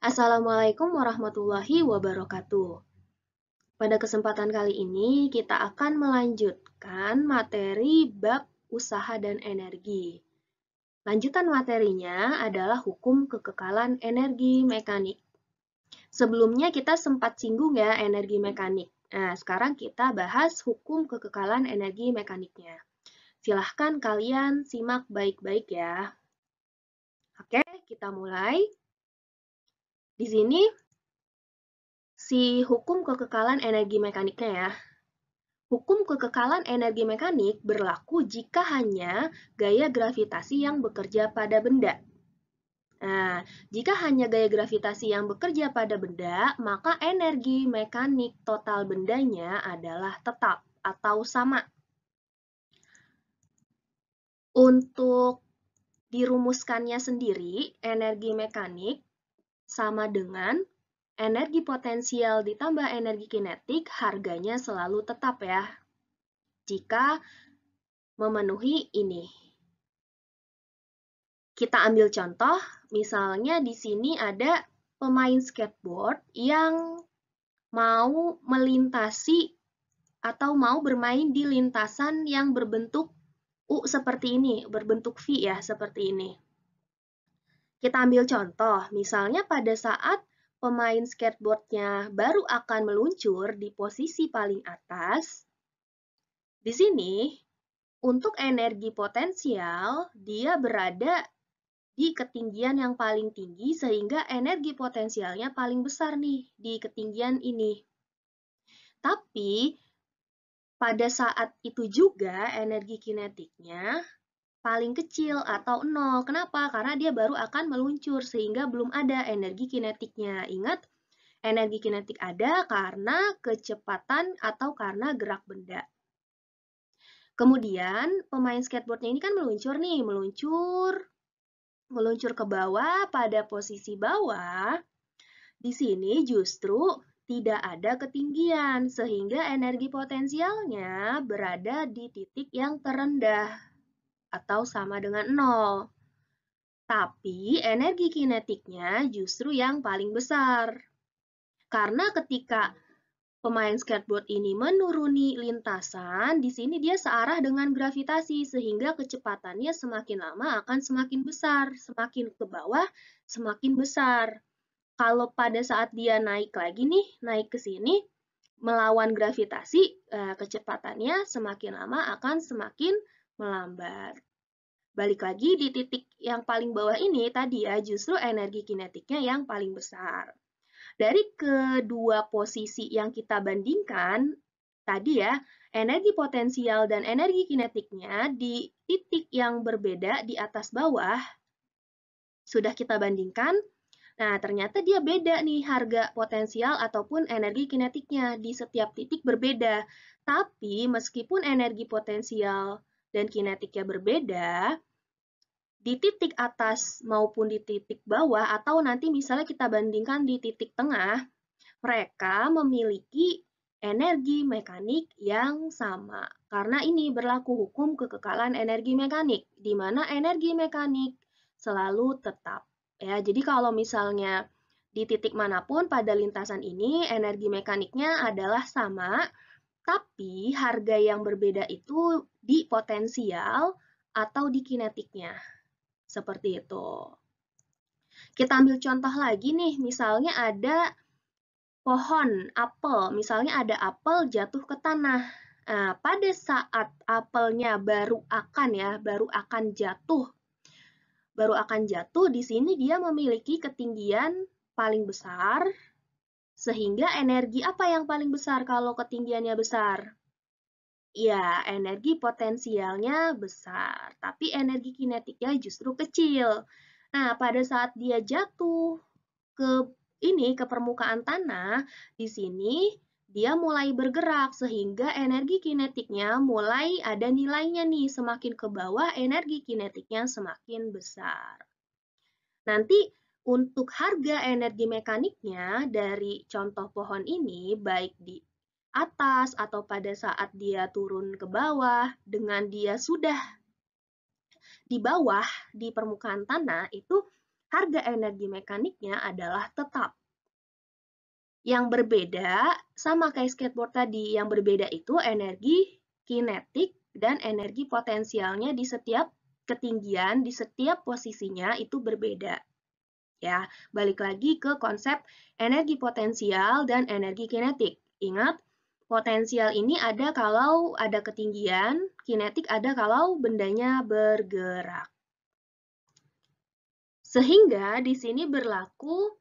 Assalamualaikum warahmatullahi wabarakatuh. Pada kesempatan kali ini, kita akan melanjutkan materi bab usaha dan energi. Lanjutan materinya adalah hukum kekekalan energi mekanik. Sebelumnya kita sempat singgung ya energi mekanik. Nah, sekarang kita bahas hukum kekekalan energi mekaniknya. Silahkan kalian simak baik-baik ya. Oke, kita mulai. Di sini si hukum kekekalan energi mekaniknya ya. Hukum kekekalan energi mekanik berlaku jika hanya gaya gravitasi yang bekerja pada benda. Nah, jika hanya gaya gravitasi yang bekerja pada benda, maka energi mekanik total bendanya adalah tetap atau sama. Untuk dirumuskannya sendiri, energi mekanik sama dengan energi potensial ditambah energi kinetik, harganya selalu tetap ya. Jika memenuhi ini. Kita ambil contoh, misalnya di sini ada pemain skateboard yang mau melintasi atau mau bermain di lintasan yang berbentuk U seperti ini, berbentuk V ya, seperti ini. Kita ambil contoh, misalnya pada saat pemain skateboardnya baru akan meluncur di posisi paling atas, di sini untuk energi potensial dia berada di ketinggian yang paling tinggi sehingga energi potensialnya paling besar nih di ketinggian ini. Tapi pada saat itu juga energi kinetiknya paling kecil atau nol. Kenapa? Karena dia baru akan meluncur sehingga belum ada energi kinetiknya. Ingat, energi kinetik ada karena kecepatan atau karena gerak benda. Kemudian pemain skateboardnya ini kan meluncur nih, meluncur ke bawah pada posisi bawah. Di sini justru tidak ada ketinggian, sehingga energi potensialnya berada di titik yang terendah atau sama dengan 0. Tapi energi kinetiknya justru yang paling besar. Karena ketika pemain skateboard ini menuruni lintasan, di sini dia searah dengan gravitasi, sehingga kecepatannya semakin lama akan semakin besar, semakin ke bawah semakin besar. Kalau pada saat dia naik lagi nih, naik ke sini, melawan gravitasi, kecepatannya semakin lama akan semakin melambat. Balik lagi di titik yang paling bawah ini tadi ya, justru energi kinetiknya yang paling besar. Dari kedua posisi yang kita bandingkan, tadi ya, energi potensial dan energi kinetiknya di titik yang berbeda di atas bawah, sudah kita bandingkan. Nah, ternyata dia beda nih harga potensial ataupun energi kinetiknya di setiap titik berbeda. Tapi meskipun energi potensial dan kinetiknya berbeda, di titik atas maupun di titik bawah atau nanti misalnya kita bandingkan di titik tengah, mereka memiliki energi mekanik yang sama. Karena ini berlaku hukum kekekalan energi mekanik, di mana energi mekanik selalu tetap. Ya, jadi kalau misalnya di titik manapun pada lintasan ini energi mekaniknya adalah sama, tapi harga yang berbeda itu di potensial atau di kinetiknya. Seperti itu. Kita ambil contoh lagi nih, misalnya ada pohon apel, misalnya ada apel jatuh ke tanah. Nah, pada saat apelnya baru akan jatuh, di sini dia memiliki ketinggian paling besar, sehingga energi apa yang paling besar kalau ketinggiannya besar? Ya, energi potensialnya besar, tapi energi kinetiknya justru kecil. Nah, pada saat dia jatuh ke ke permukaan tanah, di sini dia mulai bergerak sehingga energi kinetiknya mulai ada nilainya nih, semakin ke bawah energi kinetiknya semakin besar. Nanti untuk harga energi mekaniknya dari contoh pohon ini baik di atas atau pada saat dia turun ke bawah dengan dia sudah di bawah di permukaan tanah itu harga energi mekaniknya adalah tetap. Yang berbeda, sama kayak skateboard tadi, yang berbeda itu energi kinetik dan energi potensialnya di setiap ketinggian, di setiap posisinya itu berbeda. Ya, balik lagi ke konsep energi potensial dan energi kinetik. Ingat, potensial ini ada kalau ada ketinggian, kinetik ada kalau bendanya bergerak. Sehingga di sini berlaku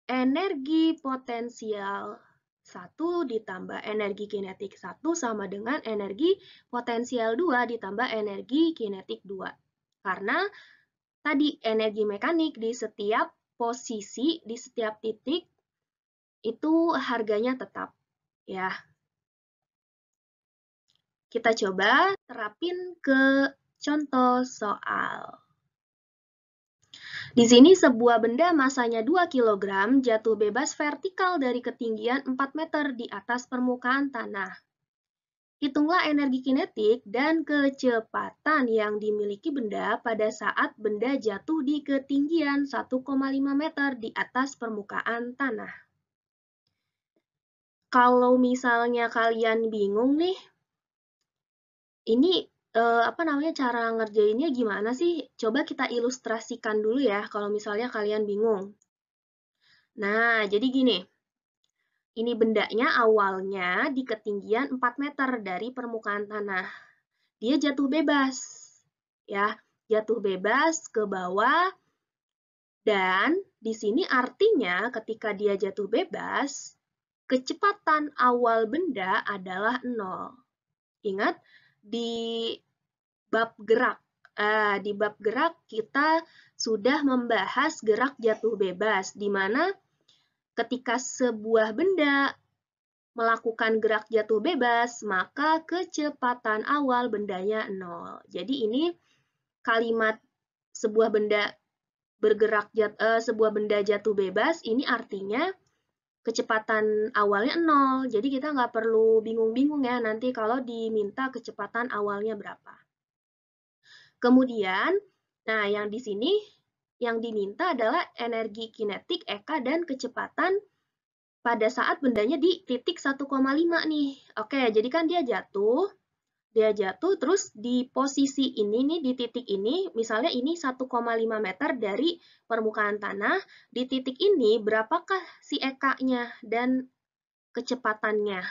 energi potensial 1 ditambah energi kinetik 1 sama dengan energi potensial 2 ditambah energi kinetik 2. Karena tadi energi mekanik di setiap posisi, di setiap titik, itu harganya tetap. Ya. Kita coba terapin ke contoh soal. Di sini sebuah benda masanya 2 kg jatuh bebas vertikal dari ketinggian 4 meter di atas permukaan tanah. Hitunglah energi kinetik dan kecepatan yang dimiliki benda pada saat benda jatuh di ketinggian 1,5 meter di atas permukaan tanah. Kalau misalnya kalian bingung nih, ini cara ngerjainnya gimana sih? Coba kita ilustrasikan dulu ya kalau misalnya kalian bingung. Nah, jadi gini. Ini bendanya awalnya di ketinggian 4 meter dari permukaan tanah. Dia jatuh bebas. Ya, jatuh bebas ke bawah. Dan di sini artinya ketika dia jatuh bebas, kecepatan awal benda adalah 0. Ingat, di bab gerak. Di bab gerak kita sudah membahas gerak jatuh bebas, di mana ketika sebuah benda melakukan gerak jatuh bebas, maka kecepatan awal bendanya 0. Jadi ini kalimat sebuah benda sebuah benda jatuh bebas, ini artinya kecepatan awalnya 0. Jadi kita nggak perlu bingung-bingung ya nanti kalau diminta kecepatan awalnya berapa. Kemudian, nah yang di sini yang diminta adalah energi kinetik EK dan kecepatan pada saat bendanya di titik 1,5 nih. Oke, jadi kan dia jatuh terus di posisi ini nih, di titik ini, misalnya ini 1,5 meter dari permukaan tanah, di titik ini berapakah si EK-nya dan kecepatannya?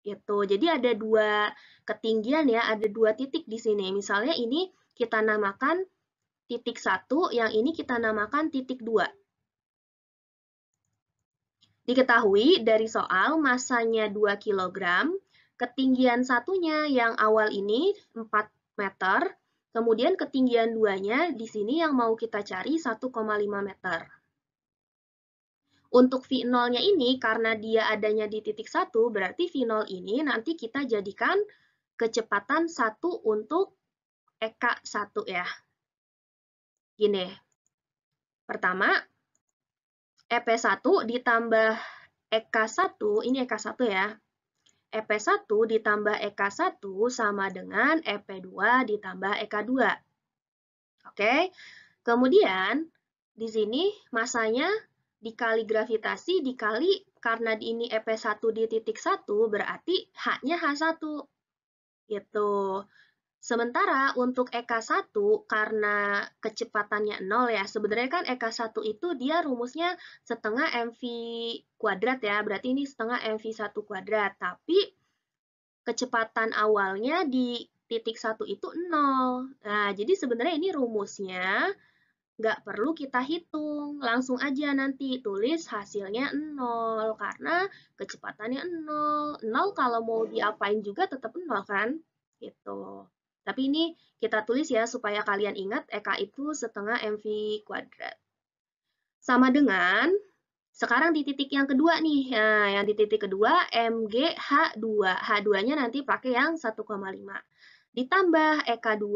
Gitu. Jadi ada dua ketinggian ya, ada dua titik di sini. Misalnya ini kita namakan titik 1, yang ini kita namakan titik 2. Diketahui dari soal masanya 2 kg, ketinggian satunya yang awal ini 4 meter, kemudian ketinggian 2-nya di sini yang mau kita cari 1,5 meter. Untuk V0-nya ini, karena dia adanya di titik 1, berarti V0 ini nanti kita jadikan kecepatan 1 untuk EK 1 ya. Gini, pertama, EP1 ditambah EK1, ini EK1 ya. EP1 ditambah EK1 sama dengan EP2 ditambah EK2. Oke, kemudian di sini masanya dikali gravitasi dikali karena ini EP1 di titik 1 berarti H-nya H1. Gitu. Sementara untuk EK1 karena kecepatannya 0 ya, sebenarnya kan EK1 itu dia rumusnya setengah mv kuadrat ya, berarti ini setengah mv1 kuadrat, tapi kecepatan awalnya di titik 1 itu 0. Nah, jadi sebenarnya ini rumusnya nggak perlu kita hitung, langsung aja nanti tulis hasilnya 0, karena kecepatannya 0. 0 kalau mau diapain juga tetap 0 kan? Gitu. Tapi ini kita tulis ya supaya kalian ingat EK itu setengah mv kuadrat. Sama dengan, sekarang di titik yang kedua nih. Nah, yang di titik kedua MGH2. H2-nya nanti pakai yang 1,5. Ditambah EK2.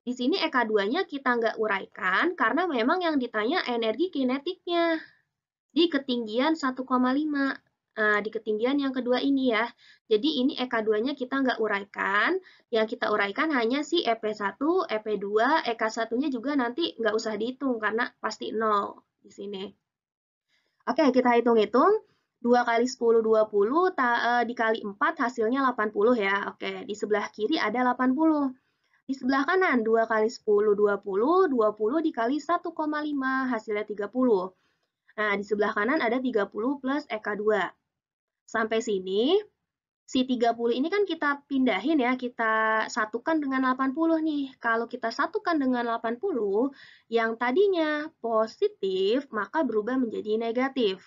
Di sini EK2-nya kita nggak uraikan karena memang yang ditanya energi kinetiknya di ketinggian 1,5. di ketinggian yang kedua ini ya. Jadi ini EK2-nya kita nggak uraikan, yang kita uraikan hanya si EP1, EP2, EK1-nya juga nanti nggak usah dihitung karena pasti 0 di sini. Oke, kita hitung-hitung. 2 kali 10, 20, dikali 4 hasilnya 80 ya. Oke, di sebelah kiri ada 80. Di sebelah kanan 2 kali 10, 20 dikali 1,5 hasilnya 30. Nah, di sebelah kanan ada 30 plus EK2. Sampai sini, si 30 ini kan kita pindahin ya, kita satukan dengan 80 nih. Kalau kita satukan dengan 80, yang tadinya positif, maka berubah menjadi negatif.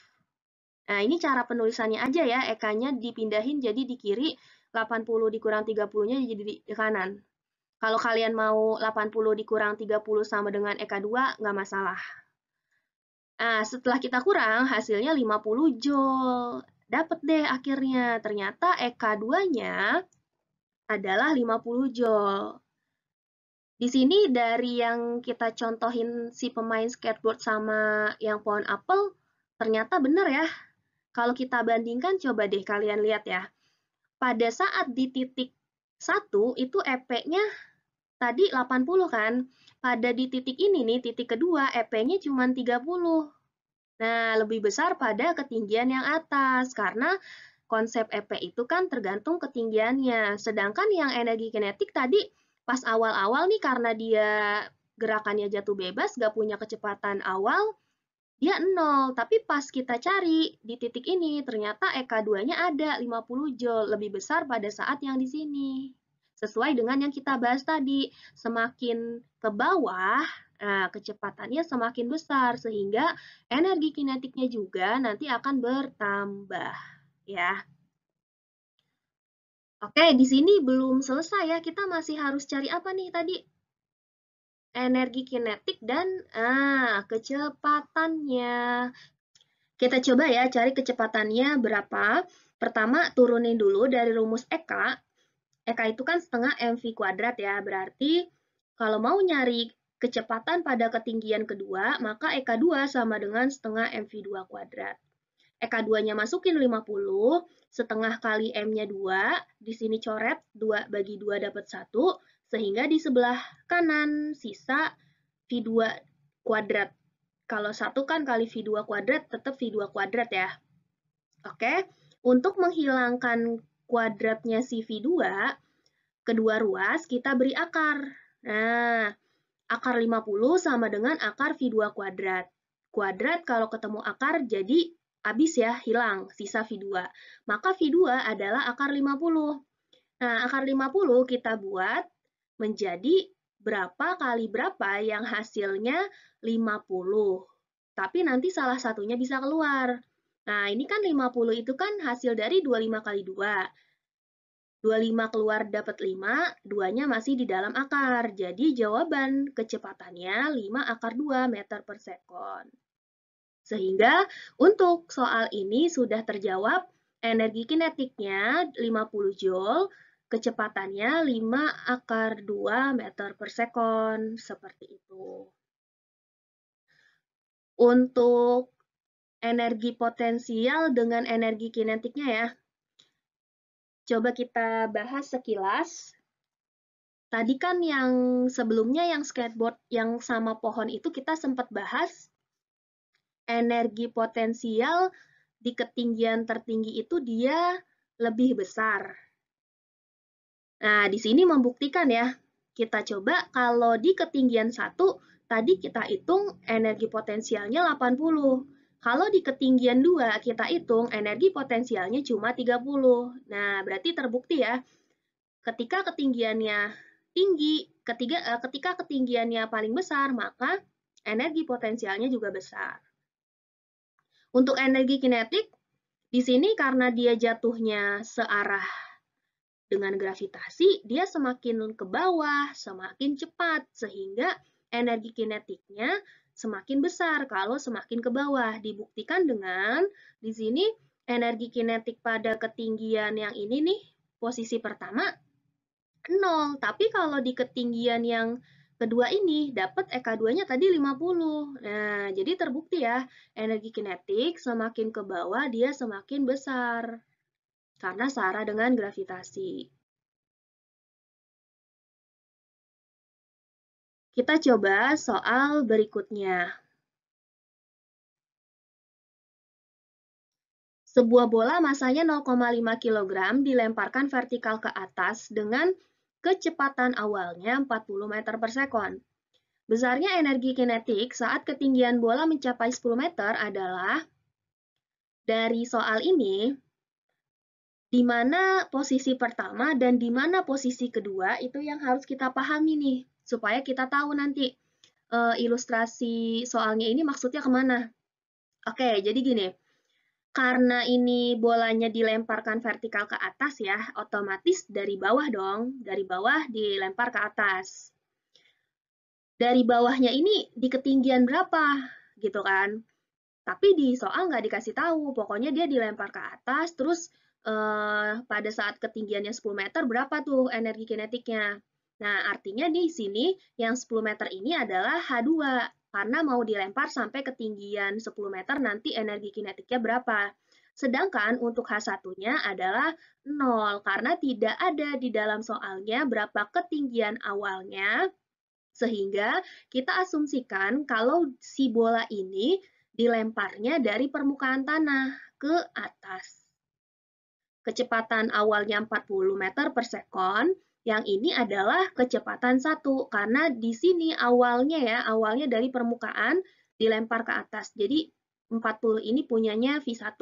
Nah, ini cara penulisannya aja ya, EK-nya dipindahin jadi di kiri, 80 dikurang 30-nya jadi di kanan. Kalau kalian mau 80 dikurang 30 sama dengan EK2, nggak masalah. Nah, setelah kita kurang, hasilnya 50 Joule. Dapat deh akhirnya. Ternyata EK2-nya adalah 50 Joule. Di sini dari yang kita contohin si pemain skateboard sama yang pohon apel, ternyata benar ya. Kalau kita bandingkan, coba deh kalian lihat ya. Pada saat di titik 1, itu EP-nya tadi 80 kan. Pada di titik ini nih, titik kedua, EP-nya cuma 30. Nah, lebih besar pada ketinggian yang atas, karena konsep EP itu kan tergantung ketinggiannya. Sedangkan yang energi kinetik tadi, pas awal-awal nih karena dia gerakannya jatuh bebas, gak punya kecepatan awal, dia 0. Tapi pas kita cari di titik ini, ternyata EK2-nya ada 50 Joule, lebih besar pada saat yang di sini. Sesuai dengan yang kita bahas tadi, semakin ke bawah, nah, kecepatannya semakin besar, sehingga energi kinetiknya juga nanti akan bertambah. Ya. Oke, di sini belum selesai ya, kita masih harus cari apa nih tadi? Energi kinetik dan kecepatannya. Kita coba ya cari kecepatannya berapa. Pertama, turunin dulu dari rumus EK. EK itu kan setengah mv kuadrat ya, berarti kalau mau nyari kecepatan pada ketinggian kedua, maka EK2 sama dengan setengah mv2 kuadrat. EK2-nya masukin 50, setengah kali M-nya 2, di sini coret 2 bagi 2 dapat 1, sehingga di sebelah kanan sisa V2 kuadrat. Kalau 1 kan kali V2 kuadrat, tetap V2 kuadrat ya. Oke, untuk menghilangkan kuadratnya si V2, kedua ruas kita beri akar. Nah, akar 50 sama dengan akar V2 kuadrat. Kuadrat kalau ketemu akar jadi habis ya, hilang, sisa V2. Maka V2 adalah akar 50. Nah, akar 50 kita buat menjadi berapa kali berapa yang hasilnya 50. Tapi nanti salah satunya bisa keluar. Nah, ini kan 50 itu kan hasil dari 25 kali 2. 25 keluar dapat 5, 2-nya masih di dalam akar. Jadi jawaban kecepatannya 5 akar 2 meter per sekon. Sehingga untuk soal ini sudah terjawab energi kinetiknya 50 Joule, kecepatannya 5 akar 2 meter per sekon. Seperti itu. Untuk energi potensial dengan energi kinetiknya ya. Coba kita bahas sekilas. Tadi kan yang sebelumnya yang skateboard yang sama pohon itu kita sempat bahas energi potensial di ketinggian tertinggi itu dia lebih besar. Nah, di sini membuktikan ya. Kita coba kalau di ketinggian 1, tadi kita hitung energi potensialnya 80. Kalau di ketinggian 2, kita hitung energi potensialnya cuma 30. Nah, berarti terbukti ya, ketika ketinggiannya tinggi, ketika ketinggiannya paling besar, maka energi potensialnya juga besar. Untuk energi kinetik, di sini karena dia jatuhnya searah dengan gravitasi, dia semakin ke bawah, semakin cepat, sehingga energi kinetiknya semakin besar kalau semakin ke bawah. Dibuktikan dengan di sini energi kinetik pada ketinggian yang ini nih, posisi pertama 0. Tapi kalau di ketinggian yang kedua ini dapat EK2-nya tadi 50. Nah, jadi terbukti ya, energi kinetik semakin ke bawah dia semakin besar karena searah dengan gravitasi. Kita coba soal berikutnya. Sebuah bola masanya 0,5 kg dilemparkan vertikal ke atas dengan kecepatan awalnya 40 meter per sekon. Besarnya energi kinetik saat ketinggian bola mencapai 10 meter adalah, dari soal ini, di mana posisi pertama dan di mana posisi kedua itu yang harus kita pahami nih, supaya kita tahu nanti ilustrasi soalnya ini maksudnya kemana. Oke, jadi gini. Karena ini bolanya dilemparkan vertikal ke atas ya, otomatis dari bawah dong, dari bawah dilempar ke atas. Dari bawahnya ini di ketinggian berapa, gitu kan. Tapi di soal nggak dikasih tahu, pokoknya dia dilempar ke atas, terus pada saat ketinggiannya 10 meter berapa tuh energi kinetiknya. Nah, artinya di sini yang 10 meter ini adalah H2, karena mau dilempar sampai ketinggian 10 meter nanti energi kinetiknya berapa. Sedangkan untuk H1-nya adalah 0, karena tidak ada di dalam soalnya berapa ketinggian awalnya, sehingga kita asumsikan kalau si bola ini dilemparnya dari permukaan tanah ke atas. Kecepatan awalnya 40 meter per sekon, yang ini adalah kecepatan 1, karena di sini awalnya dari permukaan dilempar ke atas. Jadi 40 ini punyanya V1.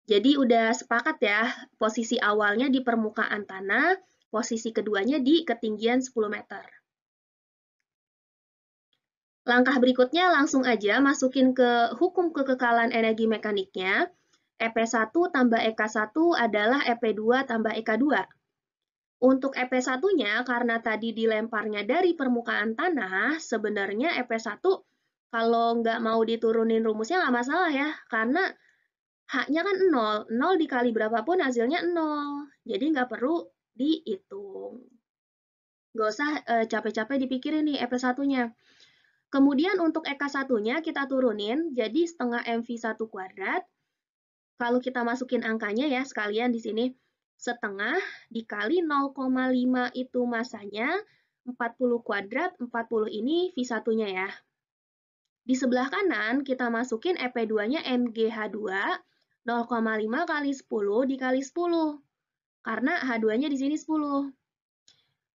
Jadi udah sepakat ya, posisi awalnya di permukaan tanah, posisi keduanya di ketinggian 10 meter. Langkah berikutnya langsung aja masukin ke hukum kekekalan energi mekaniknya. EP1 tambah EK1 adalah EP2 tambah EK2. Untuk EP1-nya, karena tadi dilemparnya dari permukaan tanah, sebenarnya EP1 kalau nggak mau diturunin rumusnya nggak masalah ya, karena H-nya kan 0, 0 dikali berapapun hasilnya 0, jadi nggak perlu dihitung. Nggak usah capek-capek dipikirin nih EP1-nya. Kemudian untuk EK1-nya kita turunin, jadi setengah MV1 kuadrat. Kalau kita masukin angkanya ya sekalian di sini, setengah dikali 0,5 itu masanya, 40 kuadrat, 40 ini V1-nya ya. Di sebelah kanan kita masukin EP2-nya MGH2, 0,5 kali 10 dikali 10. Karena H2-nya di sini 10.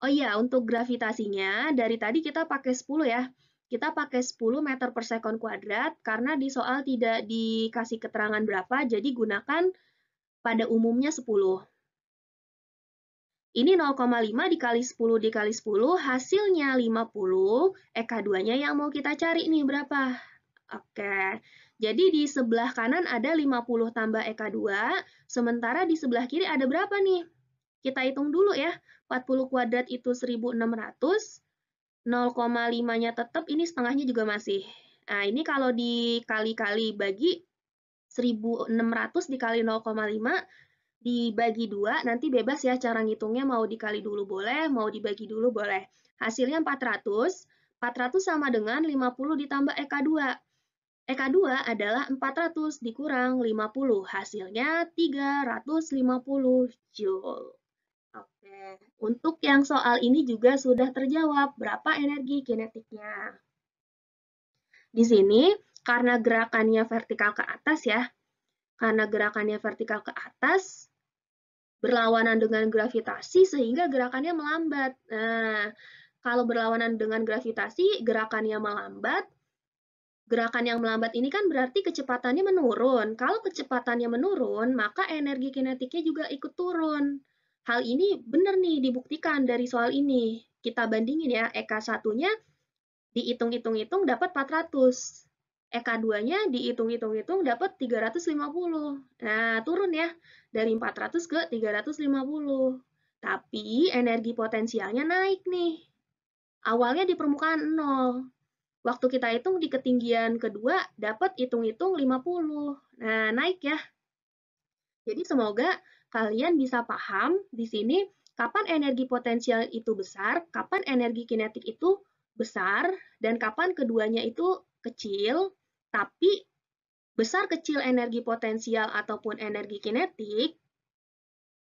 Oh iya, untuk gravitasinya, dari tadi kita pakai 10 ya. Kita pakai 10 meter per sekon kuadrat, karena di soal tidak dikasih keterangan berapa, jadi gunakan pada umumnya 10. Ini 0,5 dikali 10 dikali 10, hasilnya 50, EK2-nya yang mau kita cari nih berapa? Oke, jadi di sebelah kanan ada 50 tambah EK2, sementara di sebelah kiri ada berapa nih? Kita hitung dulu ya, 40 kuadrat itu 1600, 0,5-nya tetap, ini setengahnya juga masih. Nah, ini kalau dikali-kali bagi 1600 dikali 0,5, dibagi 2, nanti bebas ya cara ngitungnya, mau dikali dulu boleh, mau dibagi dulu boleh. Hasilnya 400, 400 sama dengan 50 ditambah EK2. EK2 adalah 400 dikurang 50, hasilnya 350 Joule. Oke, untuk yang soal ini juga sudah terjawab berapa energi kinetiknya. Di sini, karena gerakannya vertikal ke atas ya, karena gerakannya vertikal ke atas, berlawanan dengan gravitasi sehingga gerakannya melambat. Nah, kalau berlawanan dengan gravitasi, gerakannya melambat. Gerakan yang melambat ini kan berarti kecepatannya menurun. Kalau kecepatannya menurun, maka energi kinetiknya juga ikut turun. Hal ini benar nih dibuktikan dari soal ini. Kita bandingin ya, EK1-nya dihitung-hitung-hitung dapat 400. EK2-nya dihitung-hitung-hitung dapat 350. Nah, turun ya, dari 400 ke 350. Tapi energi potensialnya naik nih. Awalnya di permukaan 0. Waktu kita hitung di ketinggian kedua, dapat hitung-hitung 50. Nah, naik ya. Jadi semoga kalian bisa paham di sini Kapan energi potensial itu besar, kapan energi kinetik itu besar, dan kapan keduanya itu kecil, tapi besar kecil energi potensial ataupun energi kinetik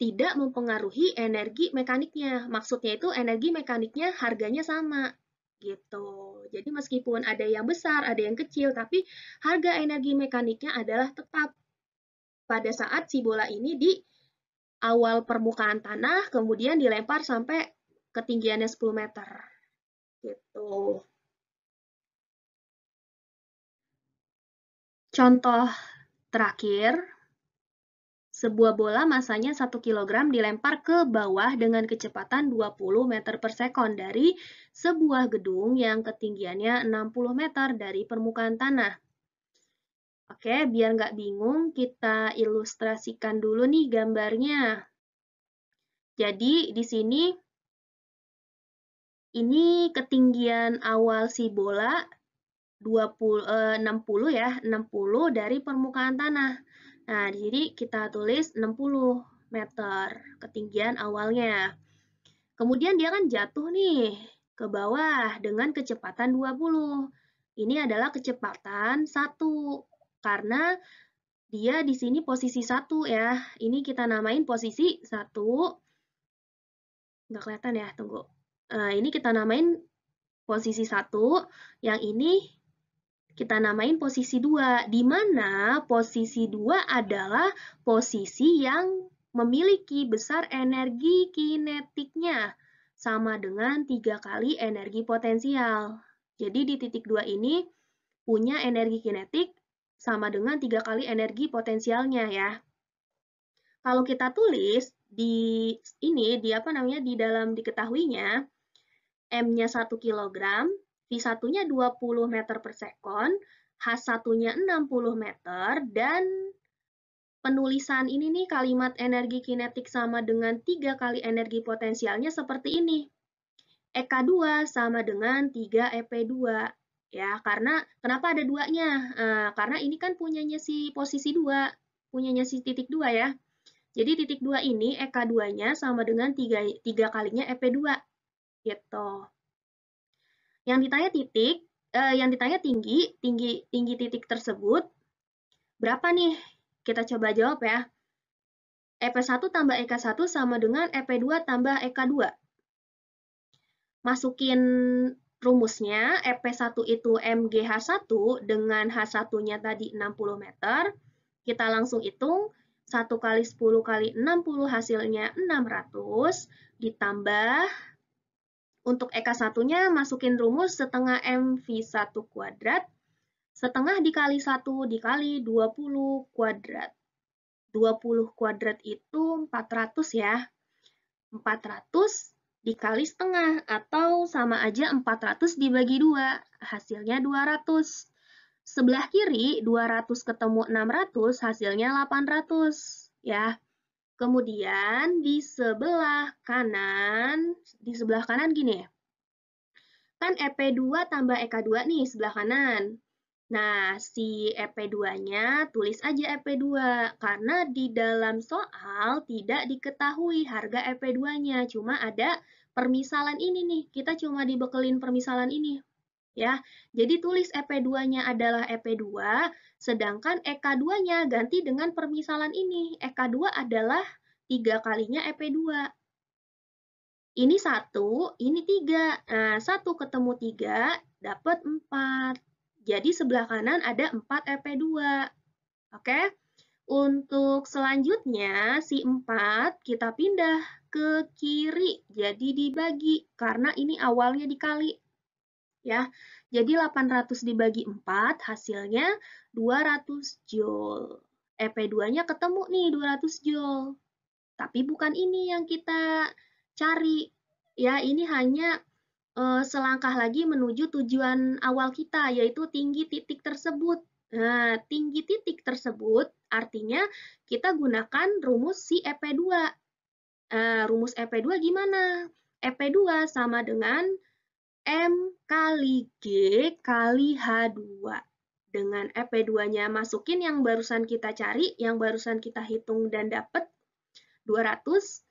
tidak mempengaruhi energi mekaniknya. Maksudnya itu energi mekaniknya harganya sama gitu. Jadi meskipun ada yang besar, ada yang kecil, tapi harga energi mekaniknya adalah tetap pada saat si bola ini di awal permukaan tanah, kemudian dilempar sampai ketinggiannya 10 meter. Gitu. Contoh terakhir, sebuah bola masanya 1 kg dilempar ke bawah dengan kecepatan 20 meter per sekon dari sebuah gedung yang ketinggiannya 60 meter dari permukaan tanah. Oke, biar nggak bingung, kita ilustrasikan dulu nih gambarnya. Jadi, di sini ini ketinggian awal si bola 60 ya, 60 dari permukaan tanah. Nah, di sini kita tulis 60 meter ketinggian awalnya. Kemudian dia kan jatuh nih ke bawah dengan kecepatan 20. Ini adalah kecepatan 1 karena dia di sini posisi 1 ya. Ini kita namain posisi 1. Nggak kelihatan ya, tunggu. Ini kita namain posisi 1, yang ini kita namain posisi 2, di mana posisi 2 adalah posisi yang memiliki besar energi kinetiknya, sama dengan 3 kali energi potensial. Jadi di titik 2 ini punya energi kinetik sama dengan 3 kali energi potensialnya ya. Kalau kita tulis di ini, di dalam diketahuinya, M-nya 1 kg, V1-nya 20 meter per sekon, H1-nya 60 meter, dan penulisan ini nih kalimat energi kinetik sama dengan 3 kali energi potensialnya seperti ini. EK2 sama dengan 3 EP2. Ya, karena kenapa ada 2-nya? Karena ini kan punyanya si posisi 2, punyanya si titik 2 ya. Jadi titik 2 ini EK2-nya sama dengan 3 kalinya EP2. Gitu. Yang ditanya tinggi titik tersebut berapa nih? Kita coba jawab ya. EP1 tambah EK1 sama dengan EP2 tambah EK2. Masukin rumusnya, EP1 itu MGH1 dengan H1-nya tadi 60 meter. Kita langsung hitung, 1 kali 10 kali 60 hasilnya 600, ditambah untuk EK1-nya masukin rumus setengah MV1 kuadrat, setengah dikali 1 dikali 20 kuadrat. 20 kuadrat itu 400 ya. 400 dikali setengah, atau sama aja 400 dibagi 2, hasilnya 200. Sebelah kiri 200 ketemu 600, hasilnya 800 ya. Kemudian di sebelah kanan gini ya. Kan EP2 tambah EK2 nih sebelah kanan. Nah, si EP2-nya tulis aja EP2 karena di dalam soal tidak diketahui harga EP2-nya, cuma ada permisalan ini nih. Kita cuma dibekelin permisalan ini. Ya, jadi tulis EP2-nya adalah EP2, sedangkan EK2-nya ganti dengan permisalan ini. EK2 adalah 3 kalinya EP2. Ini 1, ini 3. Nah, 1 ketemu 3, dapat 4. Jadi sebelah kanan ada 4 EP2. Oke? Untuk selanjutnya, si 4 kita pindah ke kiri, jadi dibagi, karena ini awalnya dikali. Ya, jadi 800 dibagi 4, hasilnya 200 joule. EP2-nya ketemu nih 200 joule. Tapi bukan ini yang kita cari. Ya, ini hanya selangkah lagi menuju tujuan awal kita, yaitu tinggi titik tersebut. Nah, tinggi titik tersebut artinya kita gunakan rumus si EP2. Rumus EP2 gimana? EP2 sama dengan M kali G kali H2. Dengan EP2-nya masukin yang barusan kita cari, yang barusan kita hitung dan dapat 200,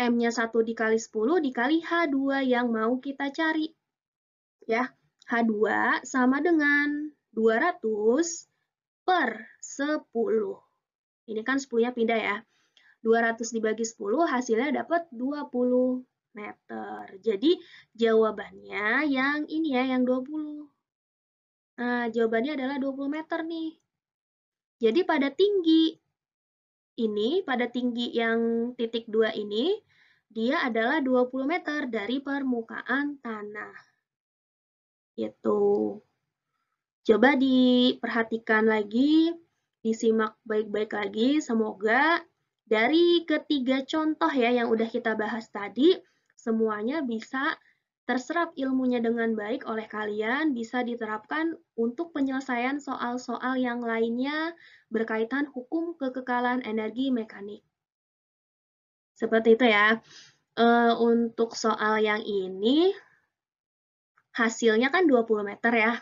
M-nya 1 dikali 10 dikali H2 yang mau kita cari. Ya, H2 sama dengan 200 per 10. Ini kan 10-nya pindah ya. 200 dibagi 10 hasilnya dapat 20 meter. Jadi jawabannya yang ini ya, yang 20. Nah, jawabannya adalah 20 meter nih. Jadi pada tinggi yang titik 2 ini, dia adalah 20 meter dari permukaan tanah. Itu. Coba diperhatikan lagi, disimak baik-baik lagi. Semoga dari ketiga contoh ya yang udah kita bahas tadi, semuanya bisa terserap ilmunya dengan baik oleh kalian, bisa diterapkan untuk penyelesaian soal-soal yang lainnya berkaitan hukum kekekalan energi mekanik. Seperti itu ya. Untuk soal yang ini, hasilnya kan 20 meter ya.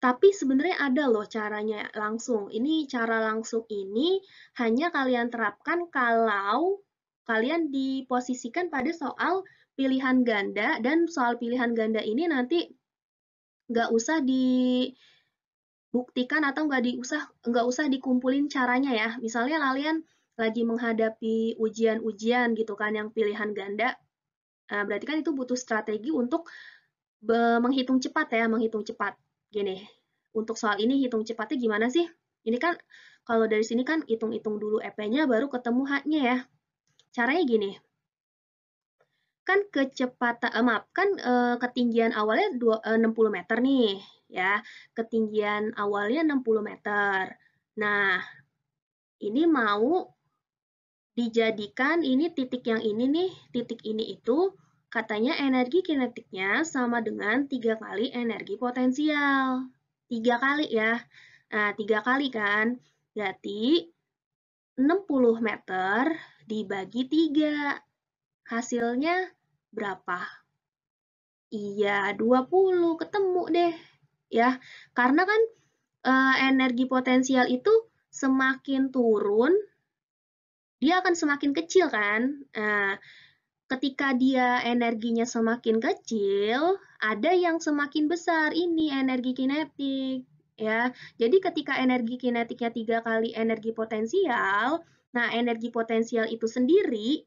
Tapi sebenarnya ada loh caranya langsung. Ini cara langsung ini hanya kalian terapkan kalau kalian diposisikan pada soal pilihan ganda, dan soal pilihan ganda ini nanti nggak usah dibuktikan atau nggak usah dikumpulin caranya ya. Misalnya kalian lagi menghadapi ujian-ujian gitu kan yang pilihan ganda, berarti kan itu butuh strategi untuk menghitung cepat ya, menghitung cepat. Gini, untuk soal ini hitung cepatnya gimana sih? Ini kan kalau dari sini kan hitung-hitung dulu EP-nya baru ketemu H-nya ya. Caranya gini. Kan ketinggian awalnya 60 meter nih ya. Ketinggian awalnya 60 meter. Nah, ini mau dijadikan ini titik yang ini nih, titik ini itu katanya energi kinetiknya sama dengan 3 kali energi potensial. 3 kali ya. Nah, 3 kali kan. Berarti 60 meter dibagi 3. Hasilnya berapa? Iya, 20. Ketemu deh. Ya, karena kan energi potensial itu semakin turun, dia akan semakin kecil kan. Nah, ketika dia energinya semakin kecil, ada yang semakin besar, ini energi kinetik. Ya, jadi ketika energi kinetiknya 3 kali energi potensial, nah energi potensial itu sendiri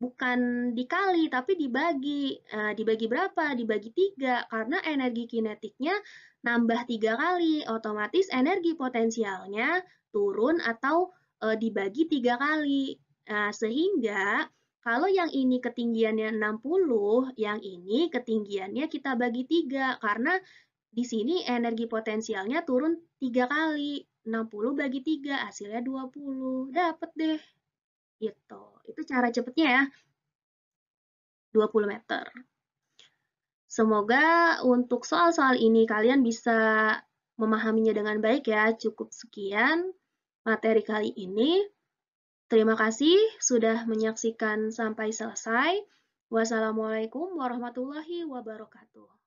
bukan dikali, tapi dibagi. Dibagi berapa? Dibagi 3, karena energi kinetiknya nambah 3 kali, otomatis energi potensialnya turun atau dibagi 3 kali. Nah, sehingga kalau yang ini ketinggiannya 60, yang ini ketinggiannya kita bagi 3, karena di sini energi potensialnya turun 3 kali. 60 bagi 3, hasilnya 20. Dapat deh. Gitu. Itu cara cepatnya ya. 20 meter. Semoga untuk soal-soal ini kalian bisa memahaminya dengan baik ya. Cukup sekian materi kali ini. Terima kasih sudah menyaksikan sampai selesai. Wassalamualaikum warahmatullahi wabarakatuh.